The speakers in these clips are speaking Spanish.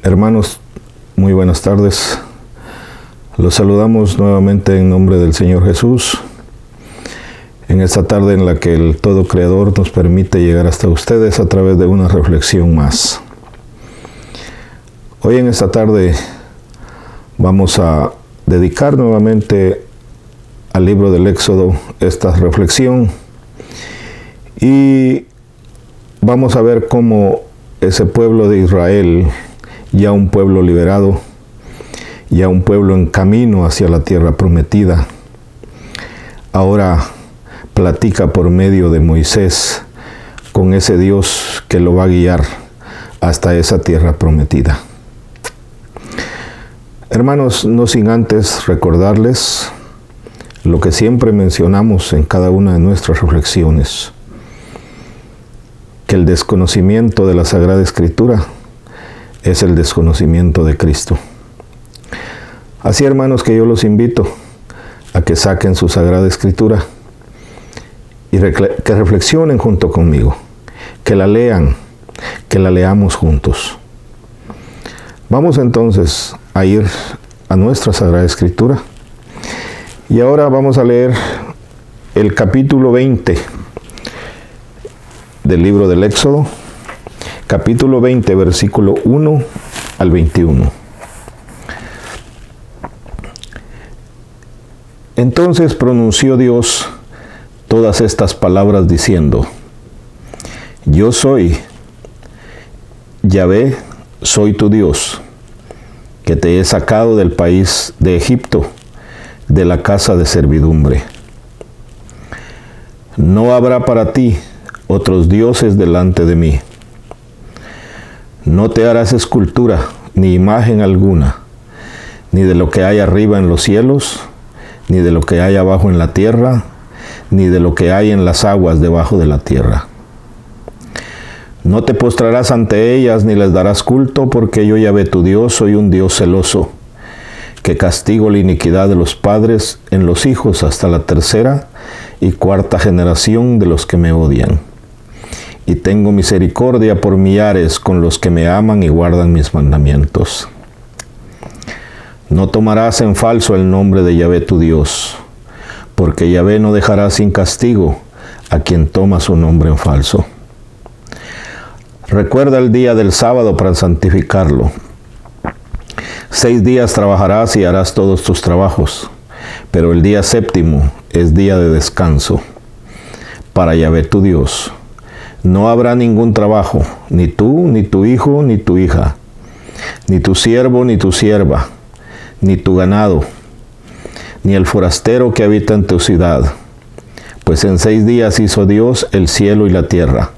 Hermanos, muy buenas tardes. Los saludamos nuevamente en nombre del Señor Jesús, en esta tarde en la que el Todo Creador nos permite llegar hasta ustedes a través de una reflexión más. Hoy en esta tarde vamos a dedicar nuevamente al libro del Éxodo esta reflexión y vamos a ver cómo ese pueblo de Israel, ya un pueblo liberado, ya un pueblo en camino hacia la tierra prometida, ahora platica por medio de Moisés con ese Dios que lo va a guiar hasta esa tierra prometida. Hermanos, no sin antes recordarles lo que siempre mencionamos en cada una de nuestras reflexiones, que el desconocimiento de la Sagrada Escritura es el desconocimiento de Cristo. Así, hermanos, que yo los invito a que saquen su Sagrada Escritura y que reflexionen junto conmigo, que la lean, que la leamos juntos. Vamos entonces a ir a nuestra Sagrada Escritura y ahora vamos a leer el capítulo 20 del libro del Éxodo, capítulo 20, versículo 1 al 21. Entonces pronunció Dios todas estas palabras diciendo: Yo soy, Yahvé, soy tu Dios, que te he sacado del país de Egipto, de la casa de servidumbre. No habrá para ti otros dioses delante de mí. No te harás escultura, ni imagen alguna, ni de lo que hay arriba en los cielos, ni de lo que hay abajo en la tierra, ni de lo que hay en las aguas debajo de la tierra. No te postrarás ante ellas, ni les darás culto, porque yo, Yahvé tu Dios, soy un Dios celoso, que castigo la iniquidad de los padres en los hijos hasta la tercera y cuarta generación de los que me odian. Y tengo misericordia por millares con los que me aman y guardan mis mandamientos. No tomarás en falso el nombre de Yahvé tu Dios, porque Yahvé no dejará sin castigo a quien toma su nombre en falso. Recuerda el día del sábado para santificarlo. 6 días trabajarás y harás todos tus trabajos, pero el día séptimo es día de descanso para Yahvé tu Dios. No habrá ningún trabajo, ni tú, ni tu hijo, ni tu hija, ni tu siervo, ni tu sierva, ni tu ganado, ni el forastero que habita en tu ciudad. Pues en 6 días hizo Dios el cielo y la tierra,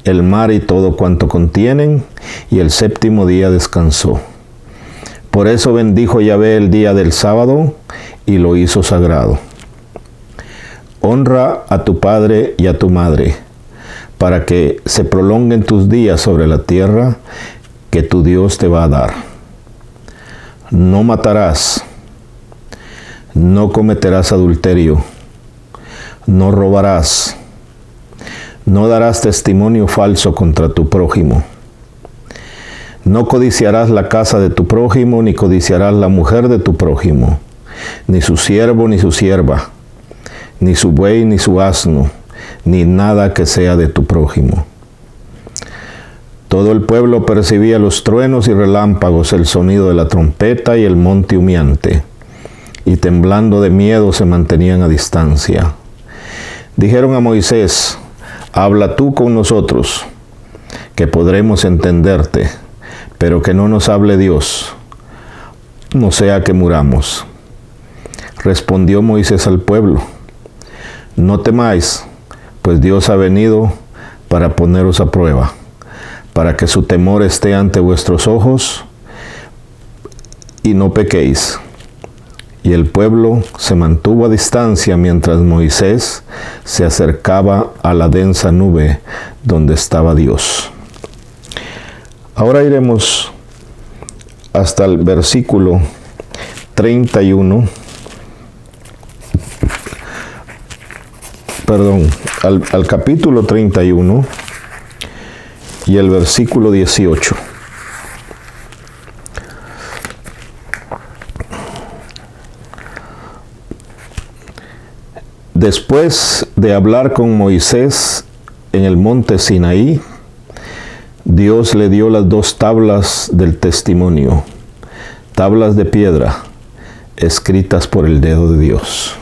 el mar y todo cuanto contienen, y el séptimo día descansó. Por eso bendijo Yahvé el día del sábado y lo hizo sagrado. Honra a tu padre y a tu madre, para que se prolonguen tus días sobre la tierra que tu Dios te va a dar. No matarás, no cometerás adulterio, no robarás, no darás testimonio falso contra tu prójimo. No codiciarás la casa de tu prójimo, ni codiciarás la mujer de tu prójimo, ni su siervo ni su sierva, ni su buey ni su asno, ni nada que sea de tu prójimo. Todo el pueblo percibía los truenos y relámpagos, el sonido de la trompeta y el monte humeante, y temblando de miedo se mantenían a distancia. Dijeron a Moisés: Habla tú con nosotros, que podremos entenderte, pero que no nos hable Dios, no sea que muramos. Respondió Moisés al pueblo: No temáis, pues Dios ha venido para poneros a prueba, para que su temor esté ante vuestros ojos y no pequéis. Y el pueblo se mantuvo a distancia mientras Moisés se acercaba a la densa nube donde estaba Dios. Ahora iremos hasta el versículo 31. Al capítulo 31 y el versículo 18. Después de hablar con Moisés en el monte Sinaí, Dios le dio las 2 tablas del testimonio, tablas de piedra, escritas por el dedo de Dios.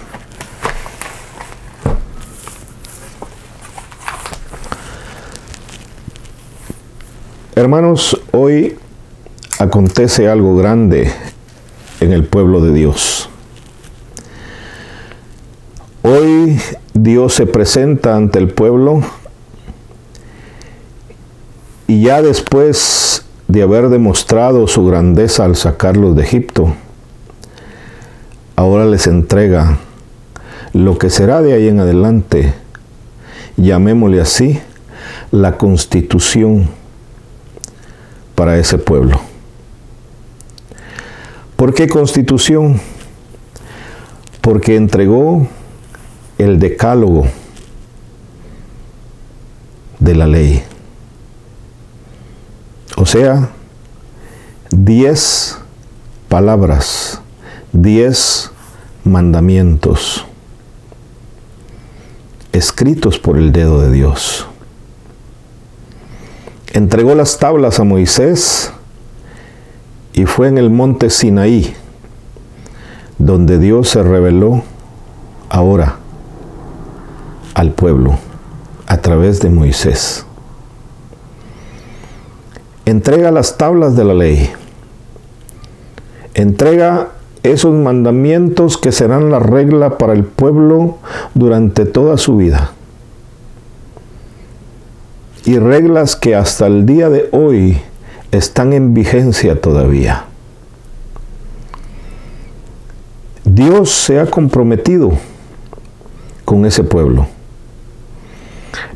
Hermanos, hoy acontece algo grande en el pueblo de Dios. Hoy Dios se presenta ante el pueblo y ya después de haber demostrado su grandeza al sacarlos de Egipto, ahora les entrega lo que será de ahí en adelante, llamémosle así, la constitución para ese pueblo. ¿Por qué constitución? Porque entregó el decálogo de la ley. O sea, 10 palabras, 10 mandamientos escritos por el dedo de Dios. Entregó las tablas a Moisés y fue en el monte Sinaí donde Dios se reveló ahora al pueblo a través de Moisés. Entrega las tablas de la ley. Entrega esos mandamientos que serán la regla para el pueblo durante toda su vida. Y reglas que hasta el día de hoy están en vigencia todavía. Dios se ha comprometido con ese pueblo,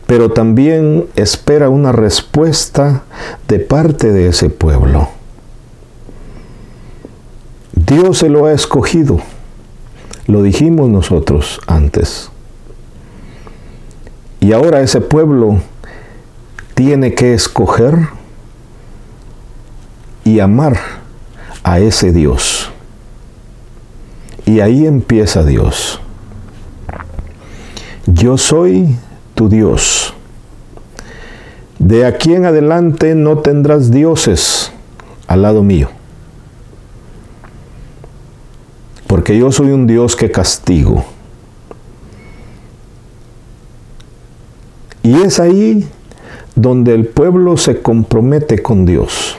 pero también espera una respuesta de parte de ese pueblo. Dios se lo ha escogido, lo dijimos nosotros antes. Y ahora ese pueblo tiene que escoger y amar a ese Dios. Y ahí empieza Dios. Yo soy tu Dios. De aquí en adelante no tendrás dioses al lado mío. Porque yo soy un Dios que castigo. Y es ahí donde el pueblo se compromete con Dios.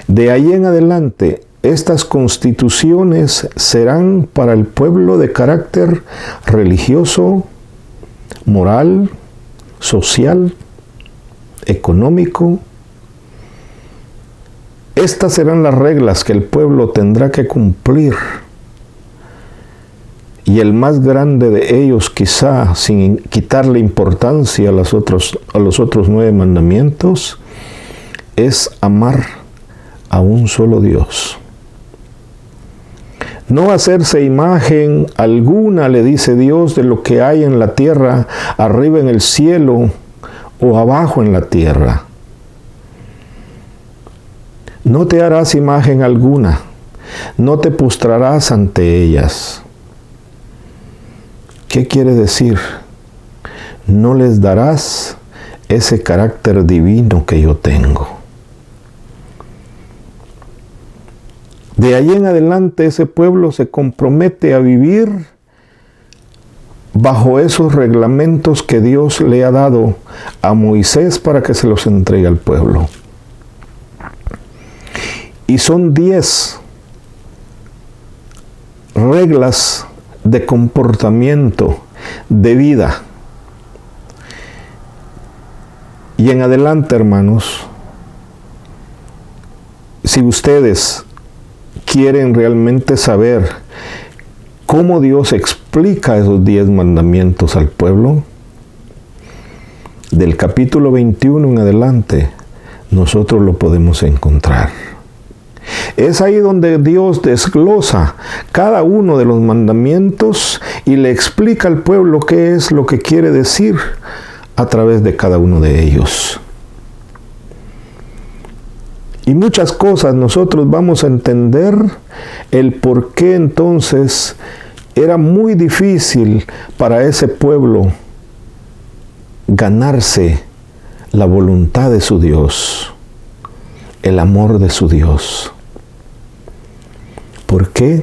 De ahí en adelante, estas constituciones serán para el pueblo de carácter religioso, moral, social, económico. Estas serán las reglas que el pueblo tendrá que cumplir. Y el más grande de ellos, quizá sin quitarle importancia a los otros 9 mandamientos, es amar a un solo Dios. No hacerse imagen alguna, le dice Dios, de lo que hay en la tierra, arriba en el cielo o abajo en la tierra. No te harás imagen alguna, no te postrarás ante ellas. ¿Qué quiere decir? No les darás ese carácter divino que yo tengo. De ahí en adelante ese pueblo se compromete a vivir bajo esos reglamentos que Dios le ha dado a Moisés para que se los entregue al pueblo. Y son 10 reglas de comportamiento, de vida. Y en adelante, hermanos, si ustedes quieren realmente saber cómo Dios explica esos 10 mandamientos al pueblo, del capítulo 21 en adelante, nosotros lo podemos encontrar. Es ahí donde Dios desglosa cada uno de los mandamientos y le explica al pueblo qué es lo que quiere decir a través de cada uno de ellos. Y muchas cosas nosotros vamos a entender el por qué entonces era muy difícil para ese pueblo ganarse la voluntad de su Dios, el amor de su Dios. ¿Por qué?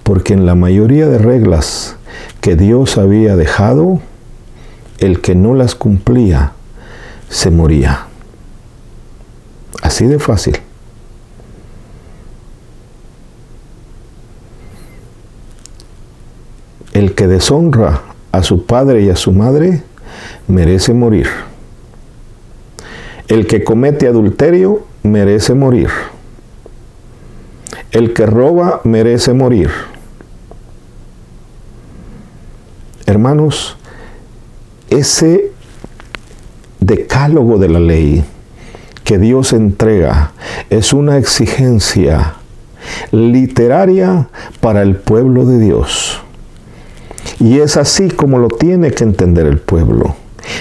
Porque en la mayoría de reglas que Dios había dejado, el que no las cumplía se moría. Así de fácil. El que deshonra a su padre y a su madre merece morir. El que comete adulterio merece morir. El que roba merece morir. Hermanos, ese decálogo de la ley que Dios entrega es una exigencia literaria para el pueblo de Dios. Y es así como lo tiene que entender el pueblo,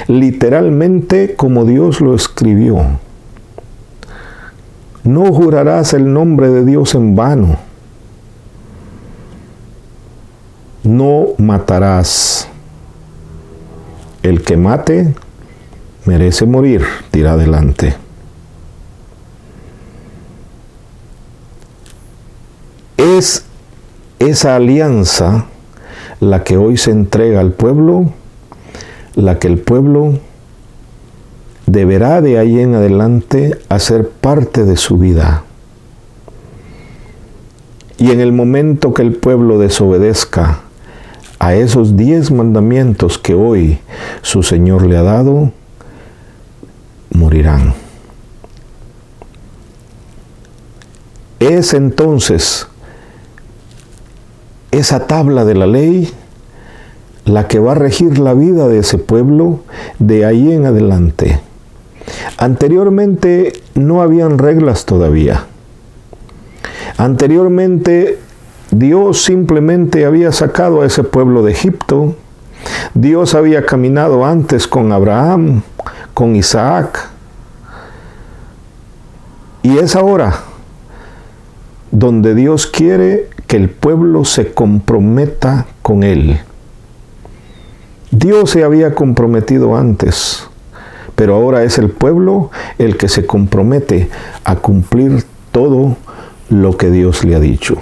literalmente como Dios lo escribió. No jurarás el nombre de Dios en vano. No matarás. El que mate merece morir, tira adelante. Es esa alianza la que hoy se entrega al pueblo, la que el pueblo deberá de ahí en adelante hacer parte de su vida. Y en el momento que el pueblo desobedezca a esos 10 mandamientos que hoy su Señor le ha dado, morirán. Es entonces esa tabla de la ley la que va a regir la vida de ese pueblo de ahí en adelante. Anteriormente no habían reglas todavía. Anteriormente Dios simplemente había sacado a ese pueblo de Egipto. Dios había caminado antes con Abraham, con Isaac. Y es ahora donde Dios quiere que el pueblo se comprometa con Él. Dios se había comprometido antes, pero ahora es el pueblo el que se compromete a cumplir todo lo que Dios le ha dicho.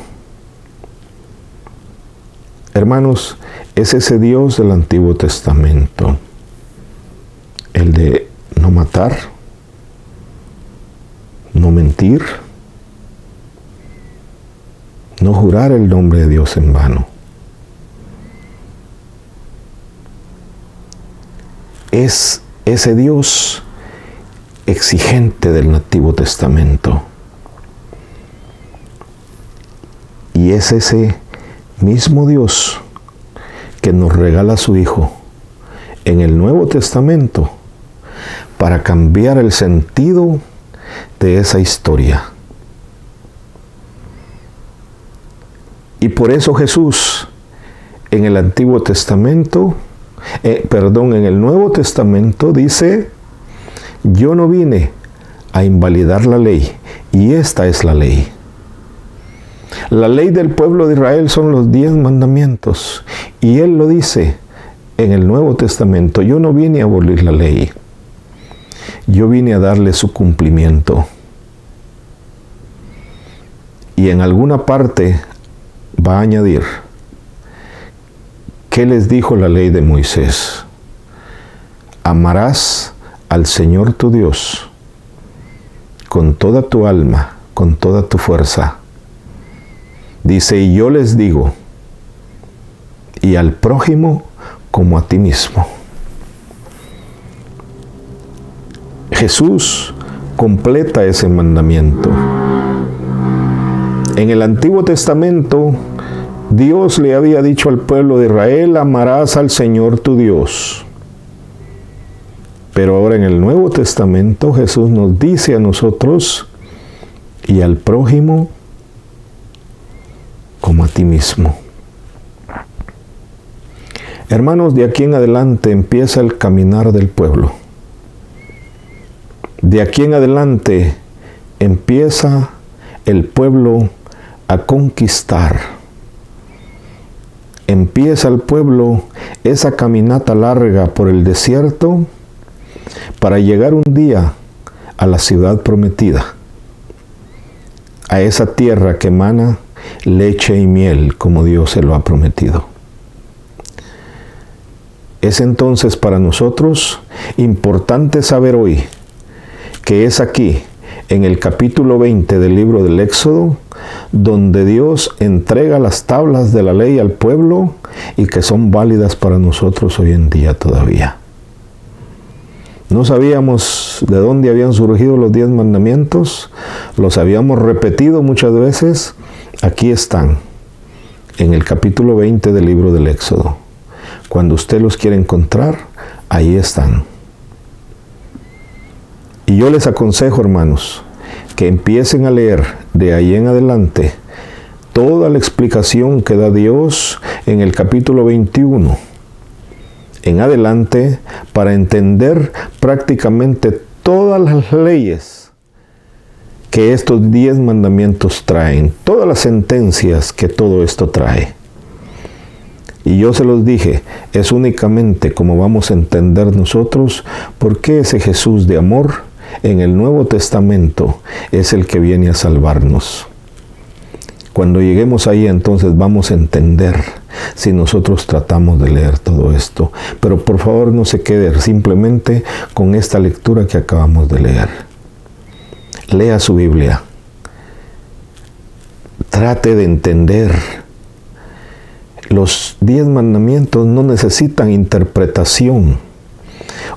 Hermanos, es ese Dios del Antiguo Testamento, el de no matar, no mentir, no jurar el nombre de Dios en vano. Es ese Dios exigente del Antiguo Testamento. Y es ese mismo Dios que nos regala a su Hijo en el Nuevo Testamento para cambiar el sentido de esa historia. Y por eso Jesús en el Antiguo Testamento, en el Nuevo Testamento dice: yo no vine a invalidar la ley, y esta es la ley. La ley del pueblo de Israel son los 10 mandamientos, y Él lo dice en el Nuevo Testamento: yo no vine a abolir la ley, yo vine a darle su cumplimiento. Y en alguna parte va a añadir: ¿qué les dijo la ley de Moisés? Amarás al Señor tu Dios con toda tu alma, con toda tu fuerza. Dice: y yo les digo, y al prójimo como a ti mismo. Jesús completa ese mandamiento. En el Antiguo Testamento, Dios le había dicho al pueblo de Israel: amarás al Señor tu Dios. Pero ahora en el Nuevo Testamento Jesús nos dice a nosotros: y al prójimo como a ti mismo. Hermanos, de aquí en adelante empieza el caminar del pueblo. De aquí en adelante empieza el pueblo a conquistar empieza el pueblo esa caminata larga por el desierto para llegar un día a la ciudad prometida, a esa tierra que emana leche y miel como Dios se lo ha prometido. Es entonces para nosotros importante saber hoy que es aquí, en el capítulo 20 del libro del Éxodo, donde Dios entrega las tablas de la ley al pueblo y que son válidas para nosotros hoy en día todavía. No sabíamos de dónde habían surgido los 10 mandamientos, los habíamos repetido muchas veces. Aquí están, en el capítulo 20 del libro del Éxodo. Cuando usted los quiere encontrar, ahí están. Y yo les aconsejo, hermanos, que empiecen a leer de ahí en adelante toda la explicación que da Dios en el capítulo 21 en adelante para entender prácticamente todas las leyes que estos 10 mandamientos traen, todas las sentencias que todo esto trae. Y yo se los dije, es únicamente como vamos a entender nosotros por qué ese Jesús de amor en el Nuevo Testamento es el que viene a salvarnos. Cuando lleguemos ahí, entonces vamos a entender si nosotros tratamos de leer todo esto. Pero por favor no se quede simplemente con esta lectura que acabamos de leer. Lea su Biblia. Trate de entender. Los 10 mandamientos no necesitan interpretación.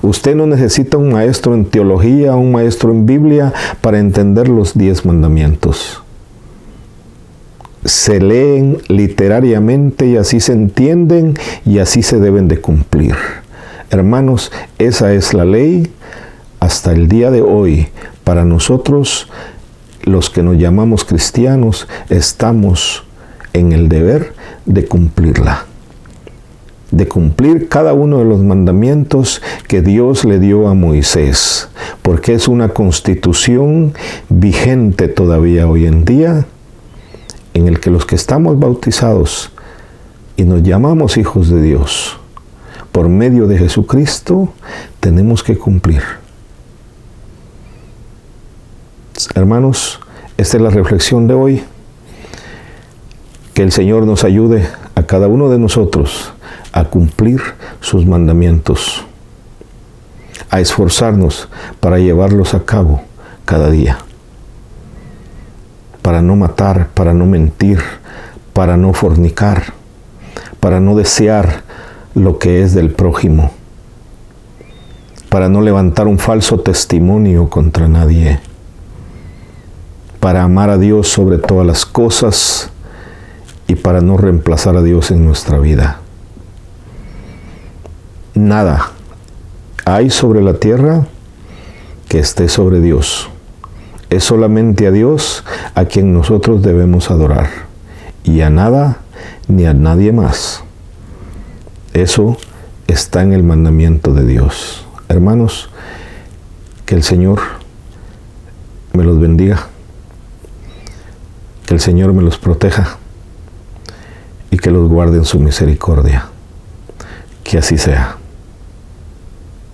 Usted no necesita un maestro en teología, un maestro en Biblia para entender los 10 mandamientos. Se leen literariamente y así se entienden y así se deben de cumplir. Hermanos, esa es la ley hasta el día de hoy. Para nosotros, los que nos llamamos cristianos, estamos en el deber de cumplirla. De cumplir cada uno de los mandamientos que Dios le dio a Moisés, porque es una constitución vigente todavía hoy en día, en el que los que estamos bautizados y nos llamamos hijos de Dios, por medio de Jesucristo, tenemos que cumplir. Hermanos, esta es la reflexión de hoy. Que el Señor nos ayude a cada uno de nosotros a cumplir sus mandamientos, a esforzarnos para llevarlos a cabo cada día, para no matar, para no mentir, para no fornicar, para no desear lo que es del prójimo, para no levantar un falso testimonio contra nadie, para amar a Dios sobre todas las cosas y para no reemplazar a Dios en nuestra vida. Nada hay sobre la tierra que esté sobre Dios. Es solamente a Dios a quien nosotros debemos adorar, y a nada ni a nadie más. Eso está en el mandamiento de Dios. Hermanos, que el Señor me los bendiga, que el Señor me los proteja y que los guarde en su misericordia. Que así sea.